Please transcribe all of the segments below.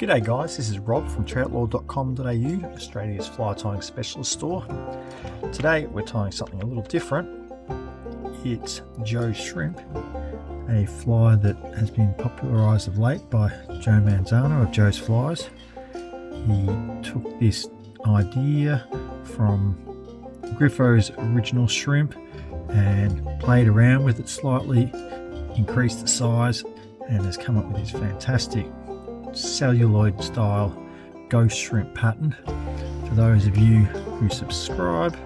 G'day guys, this is Rob from Troutlore.com.au, Australia's fly tying specialist store. Today we're tying something a little different. It's Joe's Shrimp, a fly that has been popularised of late by Joe Manzano of Joe's Flies. He took this idea from Griffo's original shrimp and played around with it slightly, increased the size, and has come up with this fantastic celluloid style ghost shrimp pattern. For those of you who subscribe,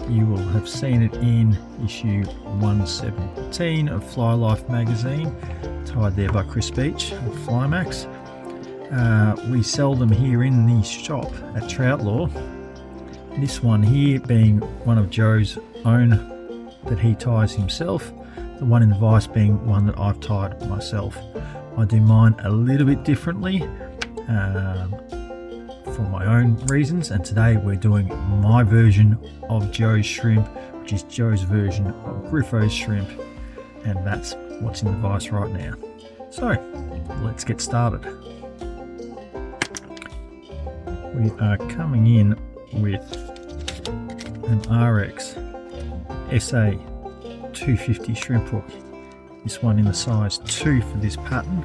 you will have seen it in issue 117 of Fly Life magazine, tied there by Chris Beach of Flymax. We sell them here in the shop at Troutlore. This one here being one of Joe's own that he ties himself, the one in the vise being one that I've tied myself. I do mine a little bit differently for my own reasons, and today we're doing my version of Joe's Shrimp, which is Joe's version of Griffo's Shrimp, and that's what's in the vise right now. So let's get started. We are coming in with an Ahrex SA 250 shrimp hook. This one in the size 2 for this pattern.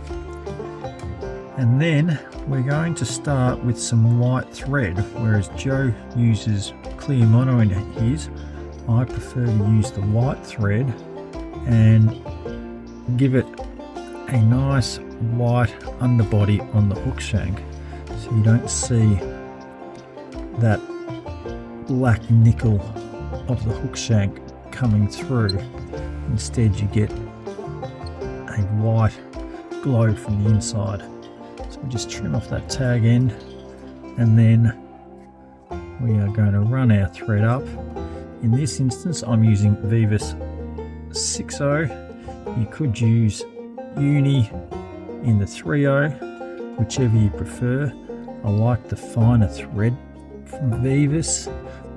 And then we're going to start with some white thread, whereas Joe uses clear mono in his. I prefer to use the white thread and give it a nice white underbody on the hook shank, so you don't see that black nickel of the hook shank coming through. Instead you get a white glow from the inside. So we just trim off that tag end, and then we are going to run our thread up. In this instance I'm using Veevus 6.0. You could use Uni in the 3.0, whichever you prefer. I like the finer thread from Veevus,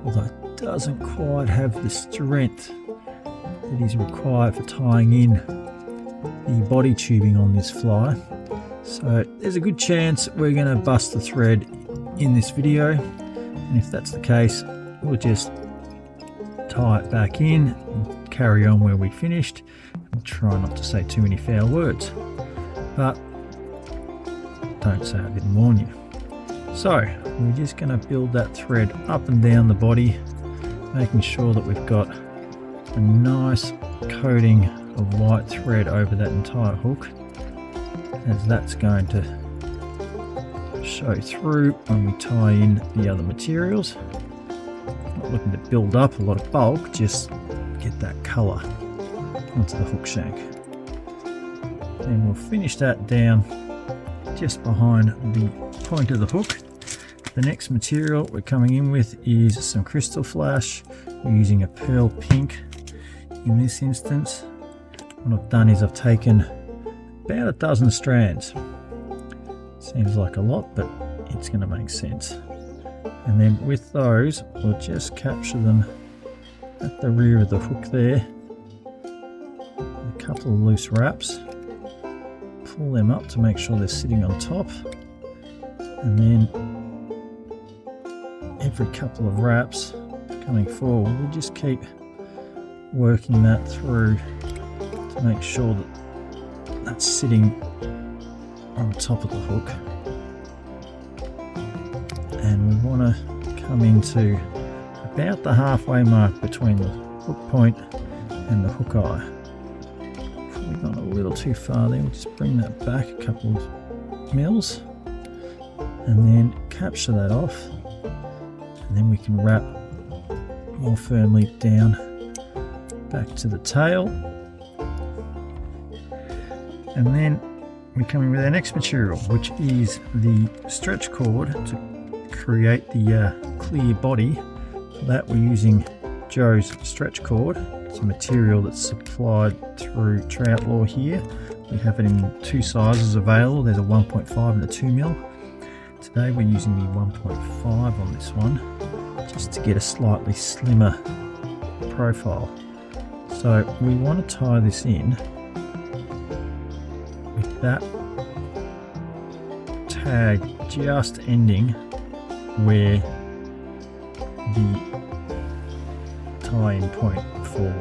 although it doesn't quite have the strength that is required for tying in the body tubing on this fly. So there's a good chance we're going to bust the thread in this video, and if that's the case we'll just tie it back in and carry on where we finished, and try not to say too many foul words, but don't say I didn't warn you. So we're just going to build that thread up and down the body, making sure that we've got a nice coating of white thread over that entire hook, as that's going to show through when we tie in the other materials. Not looking to build up a lot of bulk, just get that colour onto the hook shank. Then we'll finish that down just behind the point of the hook. The next material we're coming in with is some crystal flash. We're using a pearl pink in this instance. What I've done is I've taken about a dozen strands. Seems like a lot, but it's going to make sense. And then with those we'll just capture them at the rear of the hook there. A couple of loose wraps. Pull them up to make sure they're sitting on top, and then every couple of wraps coming forward we'll just keep working that through to make sure that that's sitting on top of the hook. And we want to come into about the halfway mark between the hook point and the hook eye. If we've gone a little too far there, we'll just bring that back a couple of mils and then capture that off, and then we can wrap more firmly down back to the tail. And then we come in with our next material, which is the stretch cord to create the clear body. For that we're using Joe's stretch cord. It's a material that's supplied through Troutlore here. We have it in two sizes available. There's a 1.5 and a 2mm. Today we're using the 1.5 on this one, just to get a slightly slimmer profile. So we want to tie this in with that tag just ending where the tie-in point for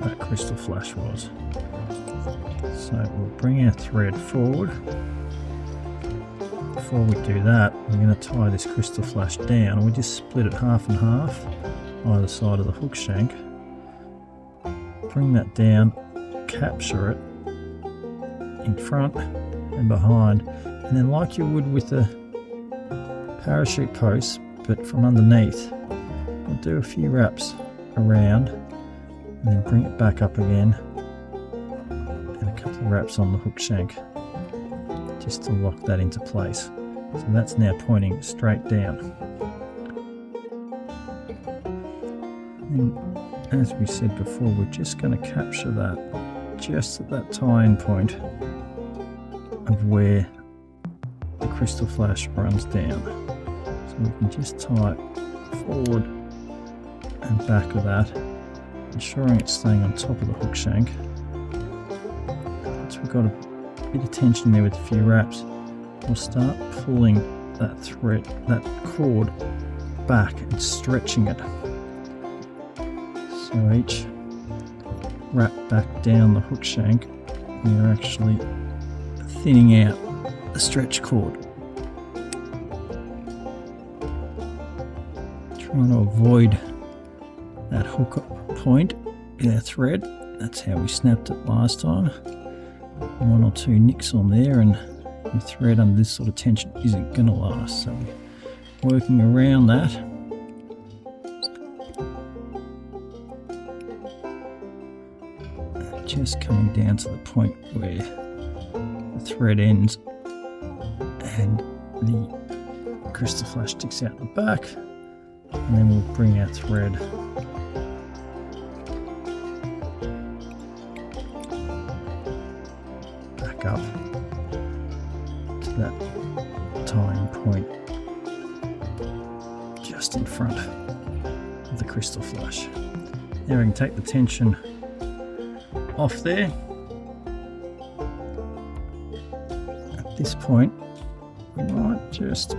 that crystal flash was. So we'll bring our thread forward. Before we do that, we're going to tie this crystal flash down. We just split it half and half either side of the hook shank. Bring that down, capture it in front and behind, and then like you would with the parachute post, but from underneath, we'll do a few wraps around and then bring it back up again, and a couple of wraps on the hook shank just to lock that into place. So that's now pointing straight down. And as we said before, we're just going to capture that just at that tie-in point of where the crystal flash runs down. So we can just tie it forward and back of that, ensuring it's staying on top of the hook shank. Once we've got a bit of tension there with a few wraps, we'll start pulling that thread, that cord back and stretching it. So each wrap back down the hook shank, we're actually thinning out the stretch cord. Trying to avoid that hook point with our thread. That's how we snapped it last time. One or two nicks on there and your thread under this sort of tension isn't going to last. So working around that. Just coming down to the point where the thread ends and the crystal flash sticks out the back, and then we'll bring our thread back up to that tying point just in front of the crystal flash. Now we can take the tension off there. At this point, we might just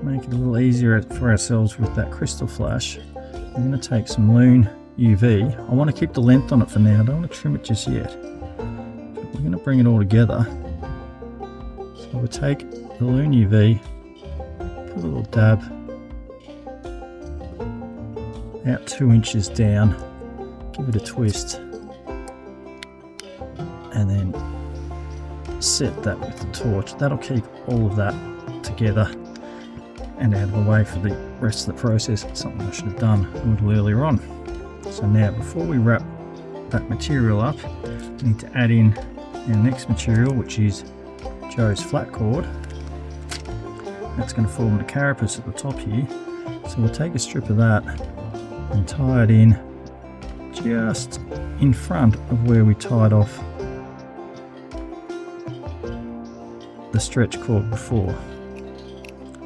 make it a little easier for ourselves with that crystal flash. I'm going to take some Loon UV. I want to keep the length on it for now. I don't want to trim it just yet. But we're going to bring it all together. So we'll take the Loon UV, put a little dab about 2 inches down. Give it a twist and then set that with the torch. That'll keep all of that together and out of the way for the rest of the process. It's something I should have done a little earlier on. So now before we wrap that material up, we need to add in our next material, which is Joe's flat cord. That's going to form the carapace at the top here. So we'll take a strip of that and tie it in just in front of where we tied off the stretch cord before,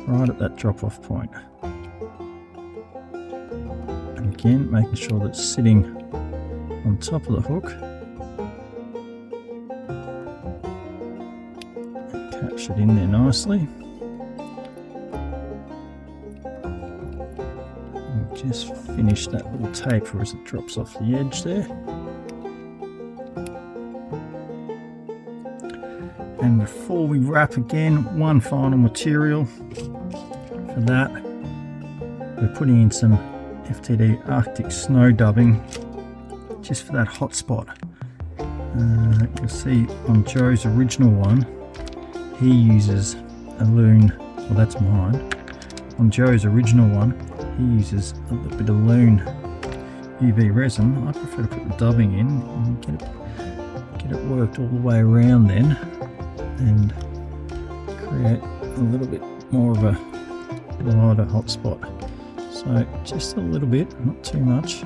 right at that drop off point. And again, making sure that it's sitting on top of the hook. And catch it in there nicely. Just finish that little taper as it drops off the edge there. And before we wrap again, one final material for that. We're putting in some FTD Arctic snow dubbing just for that hot spot. You'll see on Joe's original one, he uses a Loon, well that's mine. On Joe's original one, he uses a little bit of Loon UV resin. I prefer to put the dubbing in and get it worked all the way around then, and create a little bit more of a lighter hot spot. So just a little bit, not too much. A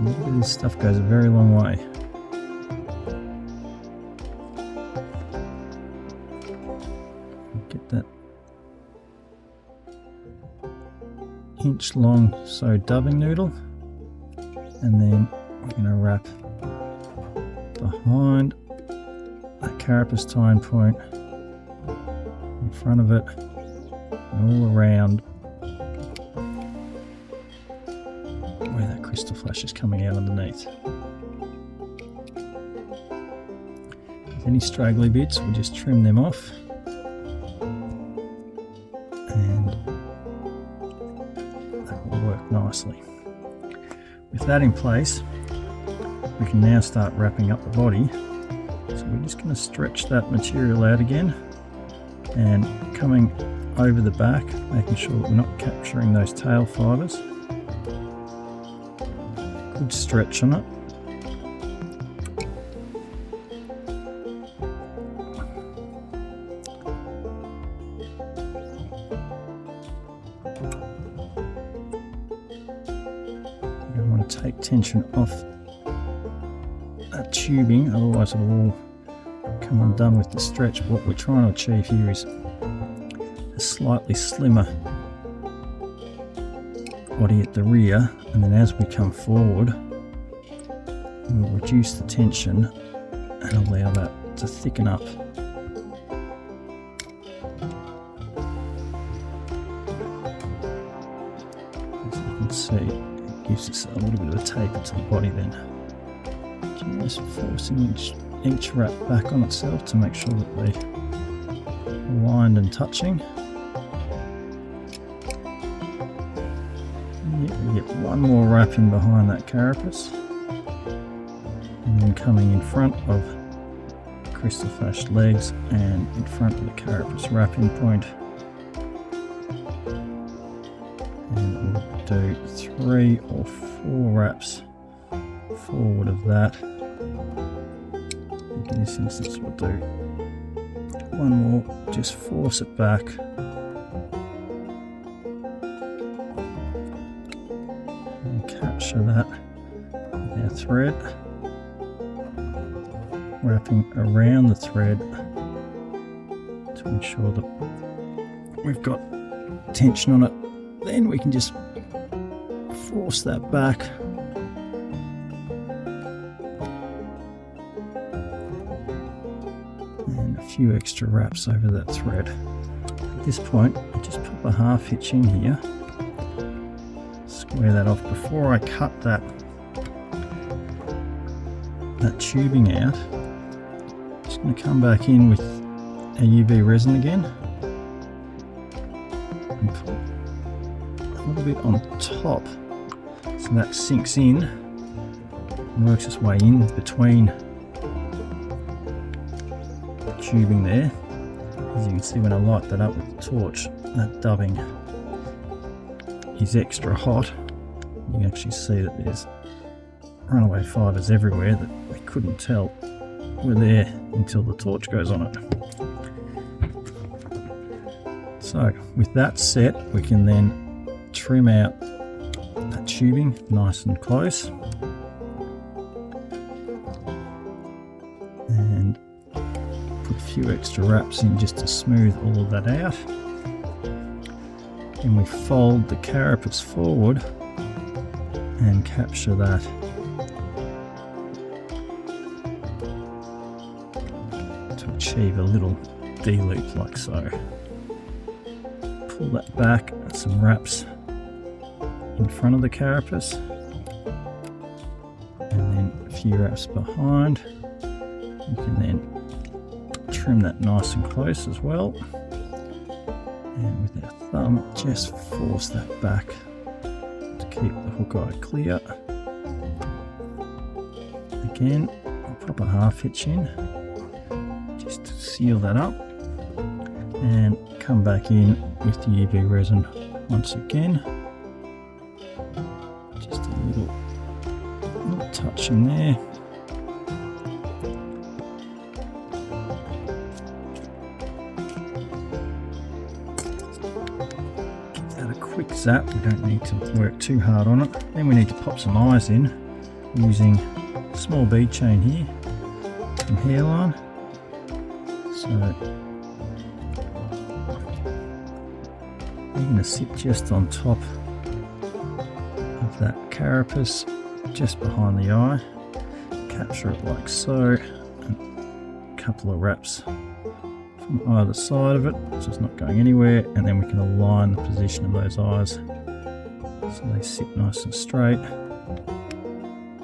little bit of this stuff goes a very long way. Get that inch long dubbing noodle, and then we're going to wrap behind that carapace tine point in front of it and all around where that crystal flash is coming out underneath. If any straggly bits, we'll just trim them off, and that will work nicely. With that in place, we can now start wrapping up the body. So we're just going to stretch that material out again and coming over the back, making sure that we're not capturing those tail fibres. Good stretch on it. You don't want to take tension off that tubing, otherwise it will all come undone with the stretch. What we're trying to achieve here is a slightly slimmer body at the rear, and then as we come forward we'll reduce the tension and allow that to thicken up. As you can see, it gives us a little bit of a taper to the body then. Just forcing each wrap back on itself to make sure that they're aligned and touching. We get one more wrap in behind that carapace, and then coming in front of crystal flash legs and in front of the carapace wrapping point, and we'll do 3 or 4 wraps forward of that. In this instance we'll do one more, just force it back and capture that with our thread, wrapping around the thread to ensure that we've got tension on it. Then we can just force that back and a few extra wraps over that thread. At this point, I just pop a half hitch in here, square that off. Before I cut that tubing out, I'm just going to come back in with a UV resin again and put a little bit on top so that sinks in and works its way in between tubing there. As you can see, when I light that up with the torch, that dubbing is extra hot. You can actually see that there's runaway fibres everywhere that we couldn't tell were there until the torch goes on it. So with that set, we can then trim out that tubing nice and close and put a few extra wraps in just to smooth all of that out. Then we fold the carapace forward and capture that to achieve a little D-loop like so. Pull that back and some wraps in front of the carapace, and then a few wraps behind. You can then trim that nice and close as well, and with our thumb just force that back to keep the hook eye clear. Again, I'll pop a half hitch in just to seal that up, and come back in with the UV resin once again. Just a little touch in there. Give that a quick zap. We don't need to work too hard on it. Then we need to pop some eyes in using a small bead chain here from hairline. So you're going to sit just on top of that carapace, just behind the eye, capture it like so, and couple of wraps from either side of it, so it's not going anywhere, and then we can align the position of those eyes so they sit nice and straight,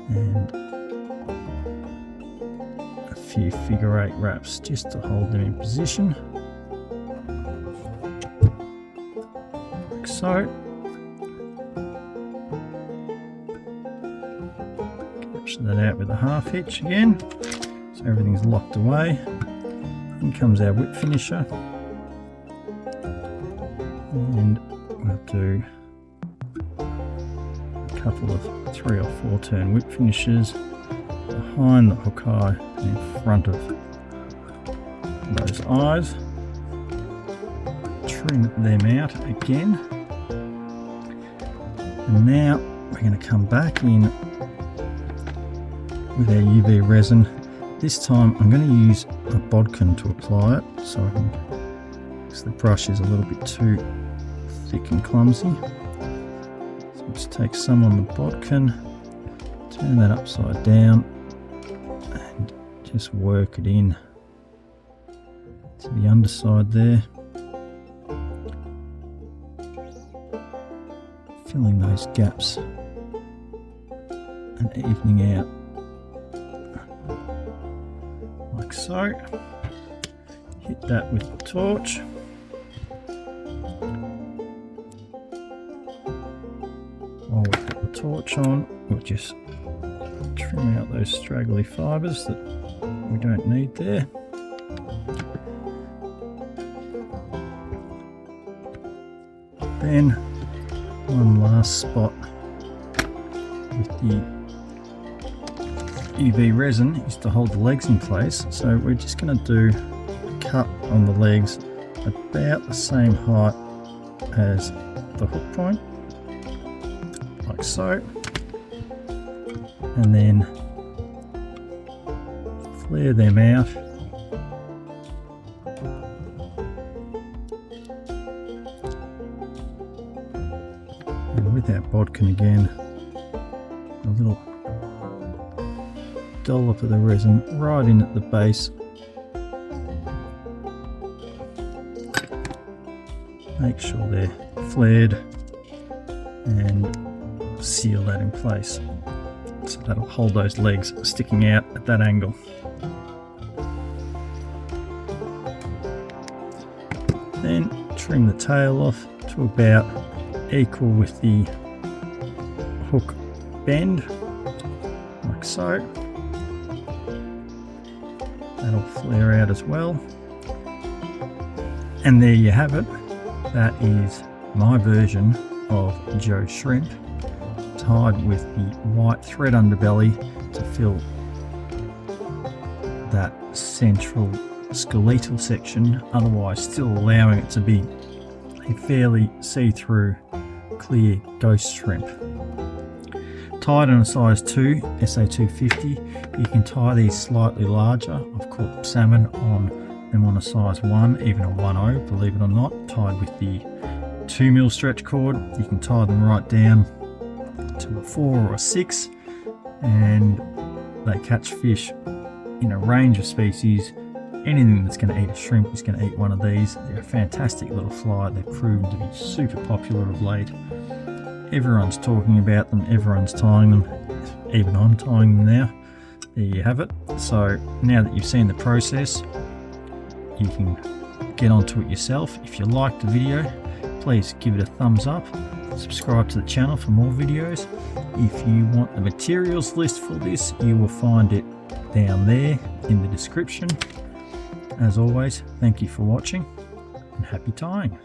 and a few figure 8 wraps just to hold them in position, like so. Capture that out with a half hitch again, so everything's locked away. In comes our whip finisher, and we'll do a couple of 3 or 4 turn whip finishers behind the hook eye and in front of those eyes. Trim them out again, and now we're going to come back in with our UV resin. This time I'm going to use a bodkin to apply it, so because the brush is a little bit too thick and clumsy. So just take some on the bodkin, turn that upside down, and just work it in to the underside there, filling those gaps and evening out. Like so. Hit that with the torch. While we've got the torch on, we'll just trim out those straggly fibres that we don't need there. Then one last spot with the UV resin is to hold the legs in place, so we're just going to do a cut on the legs about the same height as the hook point, like so, and then flare them out and with our bodkin again, a little dollop of the resin right in at the base. Make sure they're flared and seal that in place, so that'll hold those legs sticking out at that angle. Then trim the tail off to about equal with the hook bend, like so. That'll flare out as well. And there you have it. That is my version of Joe Shrimp, tied with the white thread underbelly to fill that central skeletal section, otherwise still allowing it to be a fairly see-through clear ghost shrimp. Tied in a size 2 SA250. You can tie these slightly larger. I've caught salmon on them on a size 1, even a 1/0, believe it or not, tied with the 2mm stretch cord. You can tie them right down to a 4 or a 6, and they catch fish in a range of species. Anything that's going to eat a shrimp is going to eat one of these. They're a fantastic little fly. They've proven to be super popular of late. Everyone's talking about them, everyone's tying them, even I'm tying them now. There you have it. So now that you've seen the process, you can get onto it yourself. If you liked the video, please give it a thumbs up, subscribe to the channel for more videos. If you want the materials list for this, you will find it down there in the description. As always, thank you for watching and happy tying.